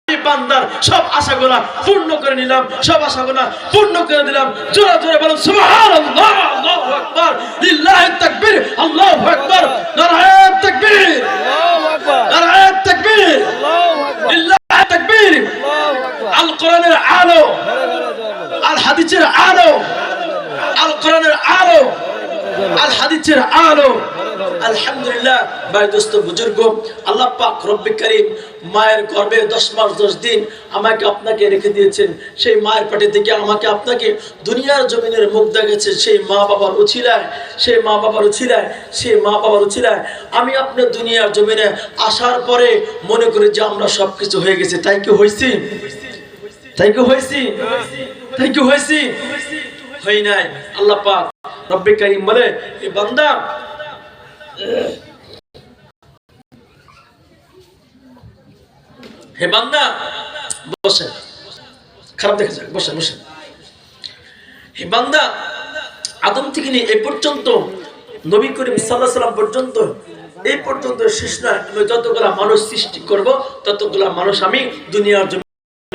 বান্দার সব আশাগুলা পূর্ণ করে নিলাম, সব আশাগুলা পূর্ণ করে দিলাম। জোরে জোরে বলুন সুবহানাল্লাহ, আল্লাহু আকবার, লিল্লাহি তাকবীর, আল্লাহু আকবার, নারায়ে তাকবীর, আল্লাহু আকবার, নারায়ে তাকবীর, আল্লাহু আকবার, লিল্লাহি তাকবীর। আল কোরআনের আলো, আল হাদিসের আলো, আল কোরআনের আলো, আল হাদিসের আলো। আলহামদুলিল্লাহ ভাই দোস্ত বুজুর্গ, আল্লাহ পাক রব্বে কারীম মায়ের গর্ভে 10 মাস 10 দিন আমাকে আপনাকে রেখে দিয়েছেন। সেই মায়ের পেটে থেকে আমাকে আপনাকে দুনিয়ার জমিনের মুখ দেখাচ্ছে। সেই মা বাবার উছিলায়, সেই মা বাবার উছিলায়, সেই মা বাবার উছিলায় আমি আপনার দুনিয়ার জমিনে আসার পরে মনে করি যে আমরা সবকিছু হয়ে গেছে। তাই কি হয়েছি? তাই কি হয়েছি? তাই কি হয়েছি? হই নাই। আল্লাহ পাক রব্বে কারীম বলে, এ বান্দা, হে বান্দা বসেন, খারাপ দেখা যাক, বসেন বসেন। হে বান্দা, আদম থেকে নিয়ে এই পর্যন্ত নবী করিম সাল্লাল্লাহু আলাইহি ওয়াসাল্লাম পর্যন্ত, এই পর্যন্ত শেষ নয়, আমি যতগুলা মানুষ সৃষ্টি করব ততগুলা মানুষ আমি দুনিয়ার